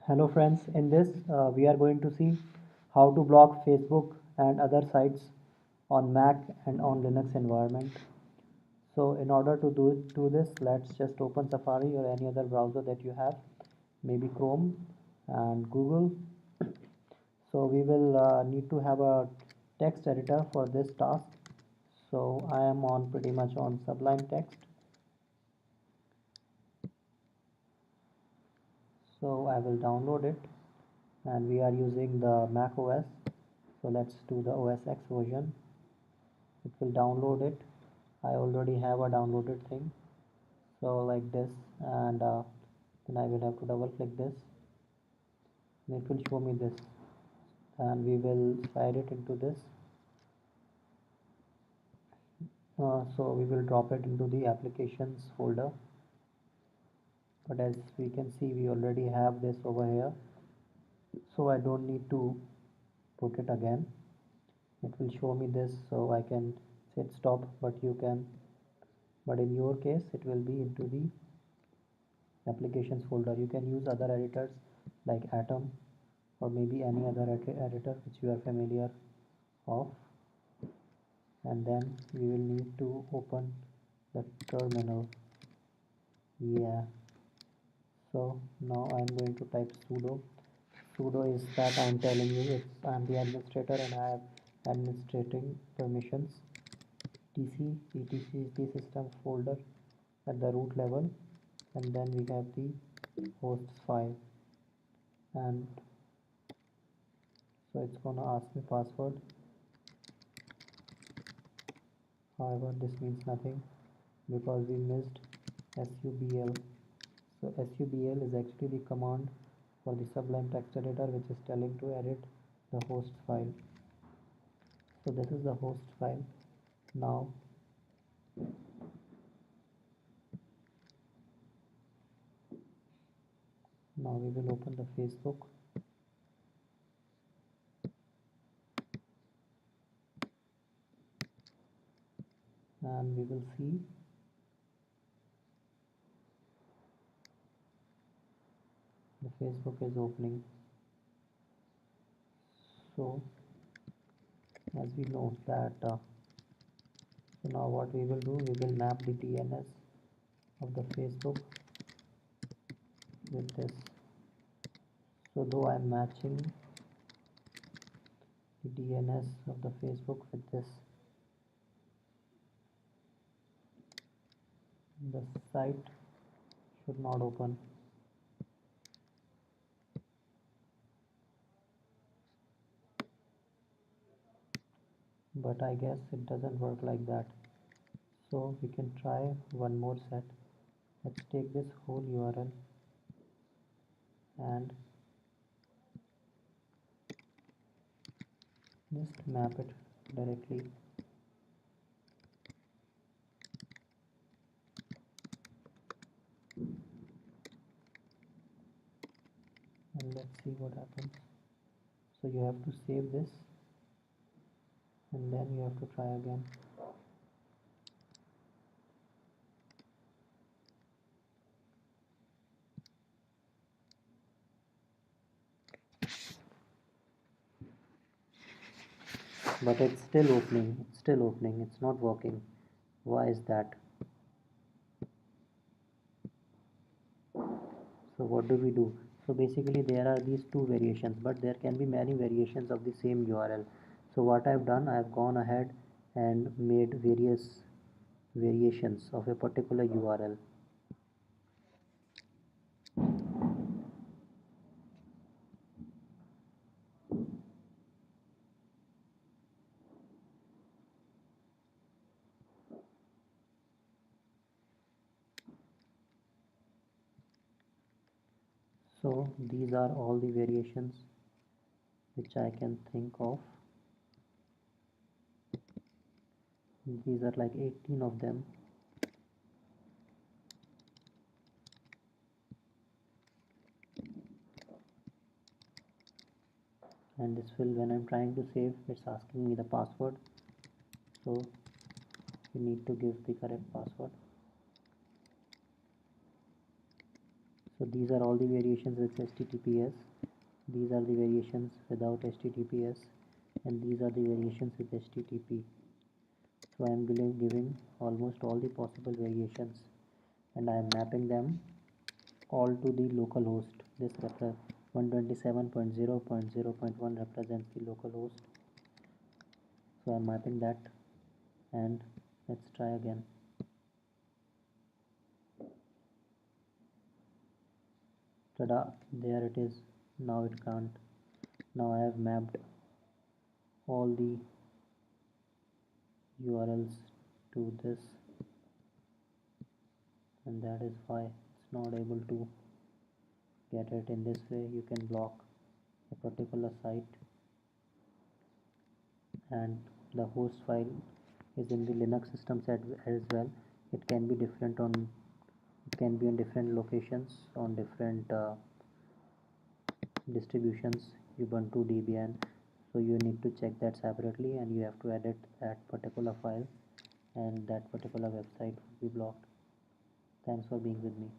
Hello friends, in this we are going to see how to block Facebook and other sites on Mac and on Linux environment. So in order to do this, let's just open Safari or any other browser that you have, maybe Chrome and Google. So we will need to have a text editor for this task. So I am on pretty much on Sublime Text. So I will download it and we are using the Mac OS. So let's do the OS X version. It will download it. I already have a downloaded thing, so like this, and then I will have to double click this and it will show me this, and we will slide it into this. So we will drop it into the applications folder, but as we can see we already have this over here, so I don't need to put it again. It will show me this, so I can hit stop, but in your case it will be into the applications folder. You can use other editors like Atom or maybe any other editor which you are familiar of, and then we will need to open the terminal. Yeah, so now I'm going to type sudo is that I'm telling you I'm the administrator and I have administrating permissions. Etc is the system folder at the root level, and then we have the hosts file, and so it's gonna ask me password. However, this means nothing because we missed subl. So subl is actually the command for the Sublime text editor which is telling to edit the host file. So this is the host file. Now we will open the Facebook, and we will see the Facebook is opening. So as we know that so now what we will do, we will map the DNS of the Facebook with this. So though I'm matching the DNS of the Facebook with this, the site should not open. But I guess it doesn't work like that. So we can try one more set. Let's take this whole URL and just map it directly. And let's see what happens. So you have to save this and then you have to try again. But it's still opening, it's not working. Why is that? So what do we do? So basically there are these two variations, but there can be many variations of the same URL. So what I've done, I've gone ahead and made various variations of a particular URL. So these are all the variations which I can think of. These are like 18 of them. And this will, when I'm trying to save, it's asking me the password. So you need to give the correct password. So these are all the variations with HTTPS. These are the variations without HTTPS, and these are the variations with HTTP. So I am giving almost all the possible variations, and I am mapping them all to the local host. This 127.0.0.1 represents the local host. So I am mapping that, and let's try again. Tada, there it is. Now it can't. Now I have mapped all the URLs to this, and that is why it's not able to get it. In this way you can block a particular site, and the host file is in the Linux systems as well. It can be different on, it can be in different locations on different distributions, Ubuntu, Debian. So you need to check that separately, and you have to edit that particular file, and that particular website will be blocked. Thanks for being with me.